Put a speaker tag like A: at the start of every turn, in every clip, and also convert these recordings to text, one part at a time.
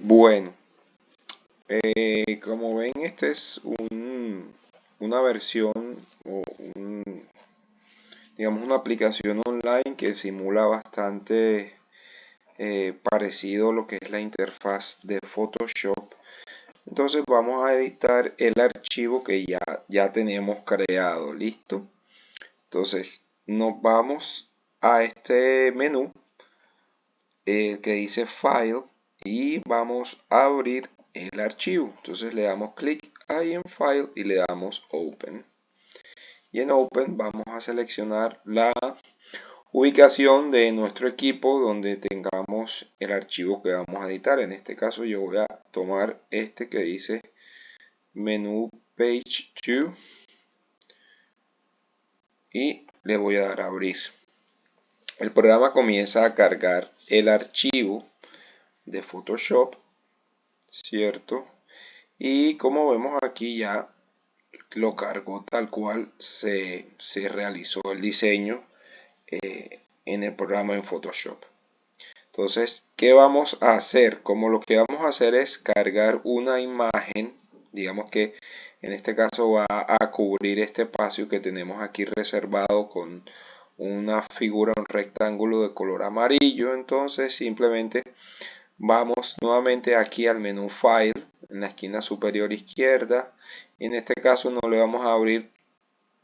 A: Bueno, como ven, este es una versión o digamos una aplicación online que simula bastante parecido a lo que es la interfaz de Photoshop. Entonces vamos a editar el archivo que ya tenemos creado, listo. Entonces nos vamos a este menú que dice File y vamos a abrir el archivo. Entonces le damos clic ahí en File y le damos Open. Y en Open vamos a seleccionar la ubicación de nuestro equipo donde tengamos el archivo que vamos a editar. En este caso yo voy a tomar este que dice Menu Page 2 y le voy a dar a abrir. El programa comienza a cargar el archivo de Photoshop, ¿cierto? Y como vemos aquí ya lo cargó tal cual se realizó el diseño en el programa en Photoshop. Entonces, ¿qué vamos a hacer? Como lo que vamos a hacer es cargar una imagen, digamos que en este caso va a cubrir este espacio que tenemos aquí reservado con una figura, un rectángulo de color amarillo. Entonces simplemente vamos nuevamente aquí al menú File en la esquina superior izquierda. En este caso no le vamos a abrir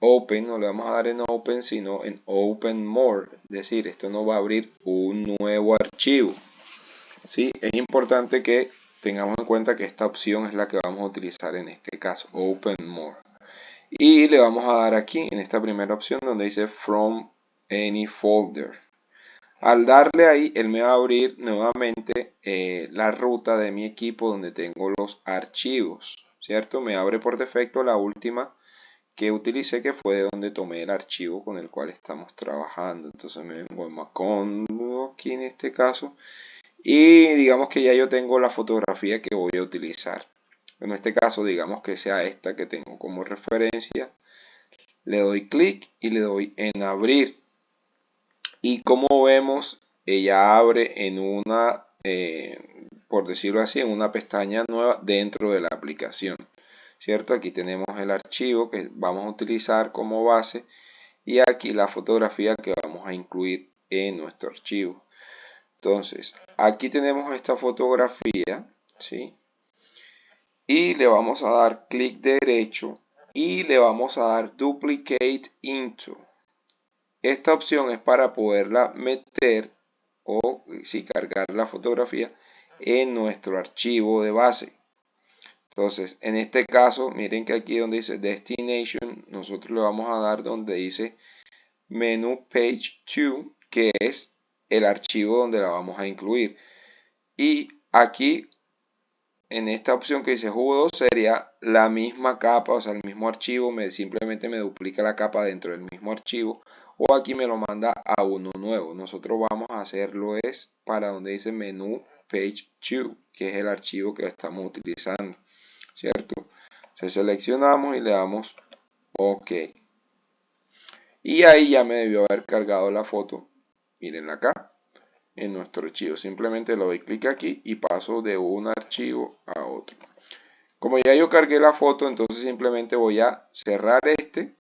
A: Open, no le vamos a dar en Open, sino en Open More. Es decir, esto nos va a abrir un nuevo archivo. ¿Sí? Es importante que tengamos en cuenta que esta opción es la que vamos a utilizar en este caso, Open More. Y le vamos a dar aquí en esta primera opción donde dice From Any Folder. Al darle ahí, él me va a abrir nuevamente la ruta de mi equipo donde tengo los archivos, ¿cierto? Me abre por defecto la última que utilicé, que fue de donde tomé el archivo con el cual estamos trabajando. Entonces me vengo en Macondo aquí en este caso y digamos que ya yo tengo la fotografía que voy a utilizar. En este caso digamos que sea esta que tengo como referencia. Le doy clic y le doy en abrir. Y como vemos, ella abre en una, por decirlo así, en una pestaña nueva dentro de la aplicación, ¿cierto? Aquí tenemos el archivo que vamos a utilizar como base y aquí la fotografía que vamos a incluir en nuestro archivo. Entonces, aquí tenemos esta fotografía, ¿sí? Y le vamos a dar clic derecho y le vamos a dar Duplicate Into. Esta opción es para poderla meter o si cargar la fotografía en nuestro archivo de base. Entonces, en este caso, miren que aquí donde dice Destination, nosotros le vamos a dar donde dice Menu Page 2, que es el archivo donde la vamos a incluir. Y aquí, en esta opción que dice Jugo 2, sería la misma capa, o sea, el mismo archivo, simplemente me duplica la capa dentro del mismo archivo. O aquí me lo manda a uno nuevo. Nosotros vamos a hacerlo es para donde dice Menu Page 2, que es el archivo que estamos utilizando, ¿cierto? Entonces seleccionamos y le damos OK. Y ahí ya me debió haber cargado la foto. Mírenla acá en nuestro archivo. Simplemente le doy clic aquí y paso de un archivo a otro. Como ya yo cargué la foto, entonces simplemente voy a cerrar este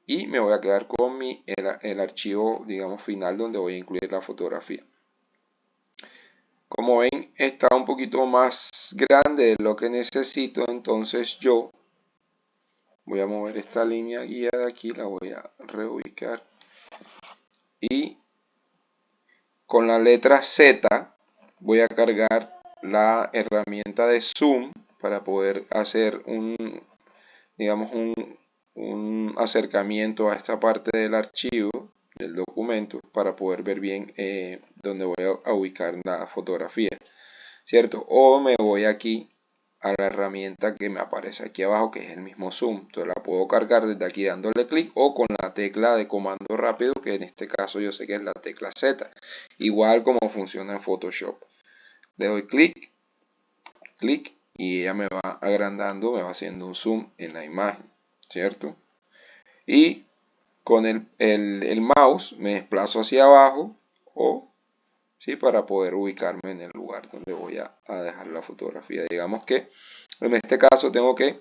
A: y me voy a quedar con el archivo, digamos, final donde voy a incluir la fotografía. Como ven, está un poquito más grande de lo que necesito, entonces yo voy a mover esta línea guía de aquí, la voy a reubicar y con la letra Z voy a cargar la herramienta de zoom para poder hacer digamos un acercamiento a esta parte del archivo del documento para poder ver bien dónde voy a ubicar la fotografía, ¿cierto? O me voy aquí a la herramienta que me aparece aquí abajo, que es el mismo zoom. Entonces la puedo cargar desde aquí dándole clic o con la tecla de comando rápido, que en este caso yo sé que es la tecla Z, igual como funciona en Photoshop. Le doy clic, clic y ella me va agrandando, me va haciendo un zoom en la imagen, ¿cierto? Y con el mouse me desplazo hacia abajo o ¿sí? Para poder ubicarme en el lugar donde voy a dejar la fotografía. Digamos que en este caso tengo que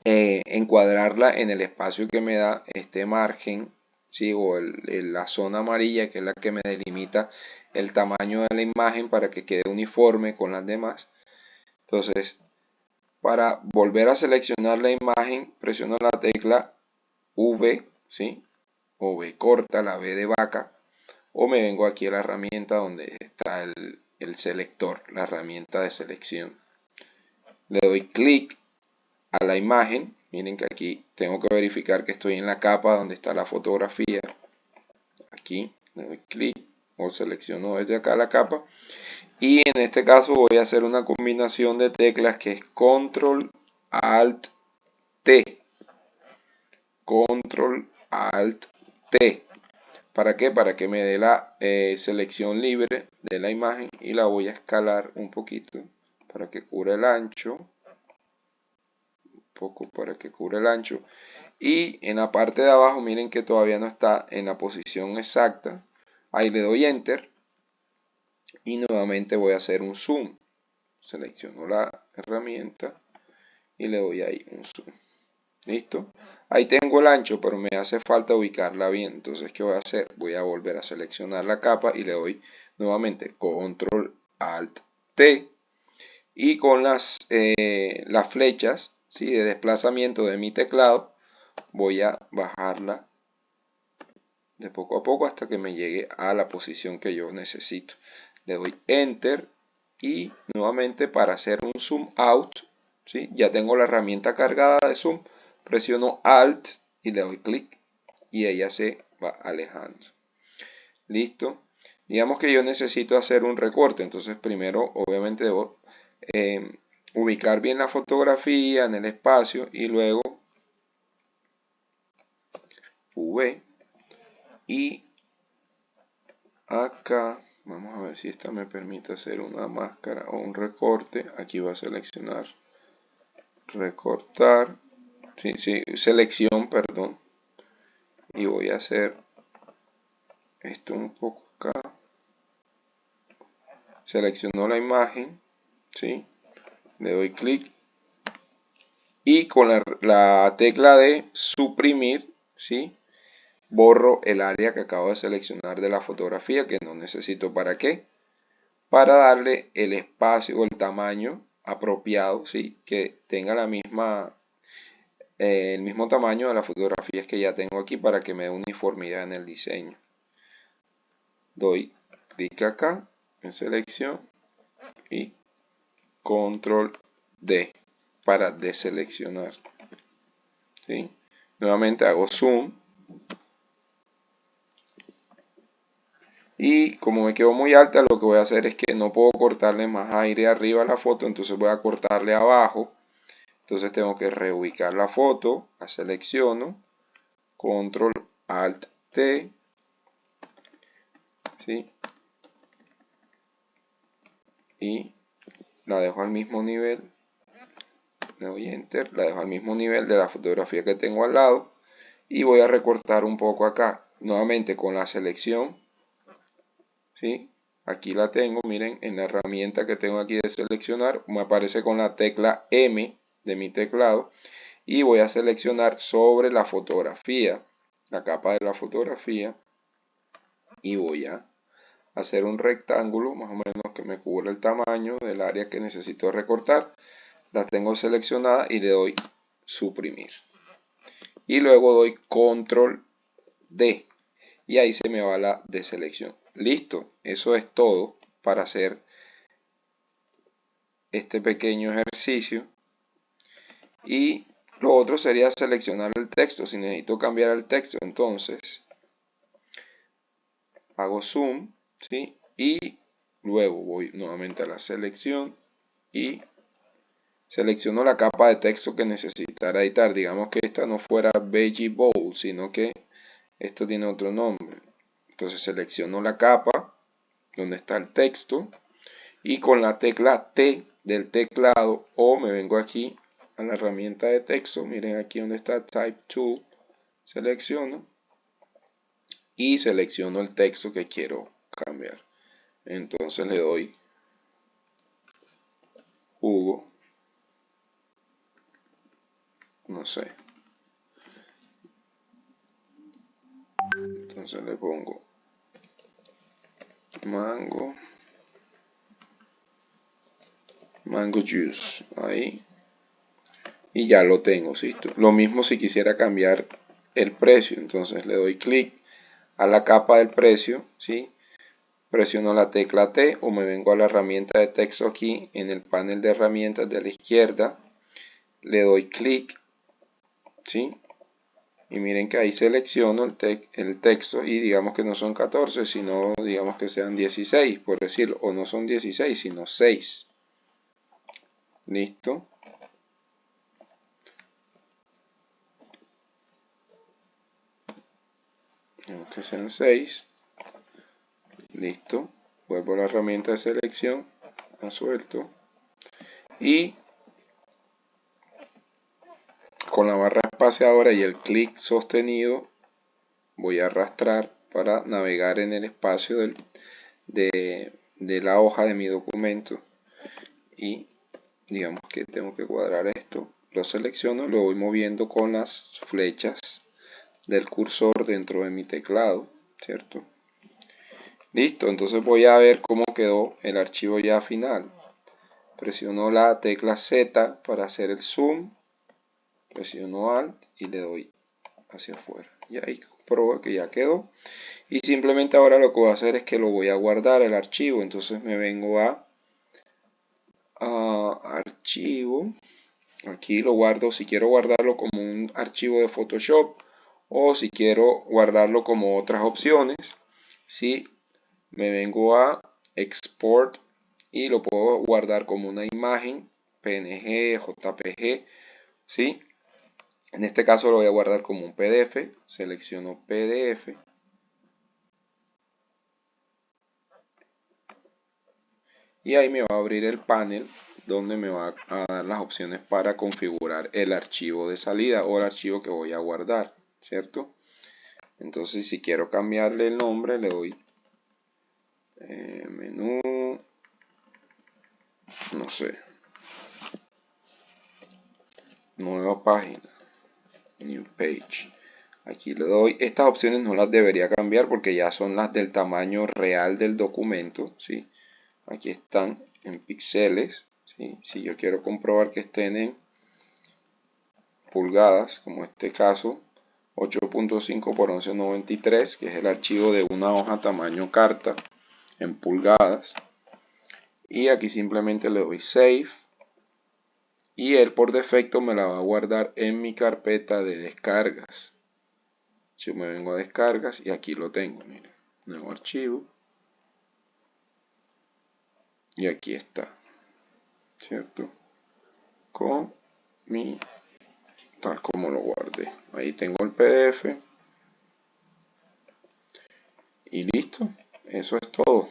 A: encuadrarla en el espacio que me da este margen, ¿sí? O la zona amarilla, que es la que me delimita el tamaño de la imagen para que quede uniforme con las demás. Entonces, para volver a seleccionar la imagen, presiono la tecla V, ¿sí? O V corta, la V de vaca, o me vengo aquí a la herramienta donde está el selector, la herramienta de selección. Le doy clic a la imagen. Miren que aquí tengo que verificar que estoy en la capa donde está la fotografía. Aquí le doy clic o selecciono desde acá la capa. Y en este caso voy a hacer una combinación de teclas que es Control Alt T. Control Alt T. ¿Para qué? Para que me dé la selección libre de la imagen, y la voy a escalar un poquito para que cubra el ancho. Poco para que cubra el ancho. Y en la parte de abajo miren que todavía no está en la posición exacta. Ahí le doy enter y nuevamente voy a hacer un zoom. Selecciono la herramienta y le doy ahí un zoom. Listo. Ahí tengo el ancho, pero me hace falta ubicarla bien. Entonces, ¿qué voy a hacer? Voy a volver a seleccionar la capa y le doy nuevamente Control Alt T. Y con las flechas, ¿sí?, de desplazamiento de mi teclado, voy a bajarla de poco a poco hasta que me llegue a la posición que yo necesito. Le doy enter y nuevamente para hacer un zoom out, ¿sí?, ya tengo la herramienta cargada de zoom, presiono alt y le doy clic y ella se va alejando. Listo. Digamos que yo necesito hacer un recorte, entonces primero obviamente debo ubicar bien la fotografía en el espacio y luego V, y acá vamos a ver si esta me permite hacer una máscara o un recorte. Aquí voy a seleccionar recortar, selección, perdón, y voy a hacer esto un poco acá. Selecciono la imagen, ¿sí?, le doy clic y con la tecla de suprimir, ¿sí?, borro el área que acabo de seleccionar de la fotografía que no necesito. ¿Para qué? Para darle el espacio o el tamaño apropiado, ¿sí?, que tenga la misma, el mismo tamaño de las fotografías que ya tengo aquí, para que me dé uniformidad en el diseño. Doy clic acá en selección y control D para deseleccionar, ¿sí? Nuevamente hago zoom y como me quedó muy alta, lo que voy a hacer es que no puedo cortarle más aire arriba a la foto, entonces voy a cortarle abajo. Entonces tengo que reubicar la foto, la selecciono, control alt T, ¿sí?, y la dejo al mismo nivel, le doy enter, la dejo al mismo nivel de la fotografía que tengo al lado y voy a recortar un poco acá, nuevamente con la selección, ¿sí? Aquí la tengo, miren, en la herramienta que tengo aquí de seleccionar, me aparece con la tecla M de mi teclado y voy a seleccionar sobre la fotografía, la capa de la fotografía, y voy a hacer un rectángulo más o menos que me cubra el tamaño del área que necesito recortar. La tengo seleccionada y le doy suprimir y luego doy control D y ahí se me va la deselección. Listo, eso es todo para hacer este pequeño ejercicio. Y lo otro sería seleccionar el texto. Si necesito cambiar el texto, entonces hago zoom, ¿sí?, y luego voy nuevamente a la selección y selecciono la capa de texto que necesitara editar. Digamos que esta no fuera Veggie Bowl, sino que esto tiene otro nombre. Entonces selecciono la capa donde está el texto y con la tecla T del teclado, o me vengo aquí a la herramienta de texto, miren aquí donde está Type Tool, selecciono y selecciono el texto que quiero cambiar. Entonces le doy jugo, no sé. Entonces le pongo mango juice ahí y ya lo tengo, ¿sí? Lo mismo si quisiera cambiar el precio, entonces le doy clic a la capa del precio, ¿sí? Presiono la tecla T o me vengo a la herramienta de texto aquí en el panel de herramientas de la izquierda, le doy clic, ¿sí? Y miren que ahí selecciono el texto y digamos que no son 14, sino digamos que sean 16, por decirlo, o no son 16, sino 6. Listo. Digamos que sean 6. Listo. Vuelvo a la herramienta de selección, a suelto. Y con la barra espaciadora y el clic sostenido voy a arrastrar para navegar en el espacio de la hoja de mi documento. Y digamos que tengo que cuadrar esto. Lo selecciono, lo voy moviendo con las flechas del cursor dentro de mi teclado, ¿cierto? Listo, entonces voy a ver cómo quedó el archivo ya final. Presiono la tecla Z para hacer el zoom, presiono Alt y le doy hacia afuera. Y ahí compruebo que ya quedó. Y simplemente ahora lo que voy a hacer es que lo voy a guardar el archivo. Entonces me vengo a archivo. Aquí lo guardo si quiero guardarlo como un archivo de Photoshop o si quiero guardarlo como otras opciones. Si me vengo a Export y lo puedo guardar como una imagen PNG, JPG, ¿sí? En este caso lo voy a guardar como un PDF. Selecciono PDF. Y ahí me va a abrir el panel donde me va a dar las opciones para configurar el archivo de salida o el archivo que voy a guardar, ¿cierto? Entonces si quiero cambiarle el nombre le doy menú, no sé, nueva página, new page. Aquí le doy, estas opciones no las debería cambiar porque ya son las del tamaño real del documento, ¿sí? Aquí están en píxeles, ¿sí? Si yo quiero comprobar que estén en pulgadas, como este caso, 8.5 por 11.93, que es el archivo de una hoja tamaño carta en pulgadas. Y aquí simplemente le doy Save. Y él por defecto me la va a guardar en mi carpeta de descargas. Yo me vengo a descargas y aquí lo tengo, miren, nuevo archivo. Y aquí está, ¿cierto? Con mi, tal como lo guardé. Ahí tengo el PDF. Y listo, eso es todo.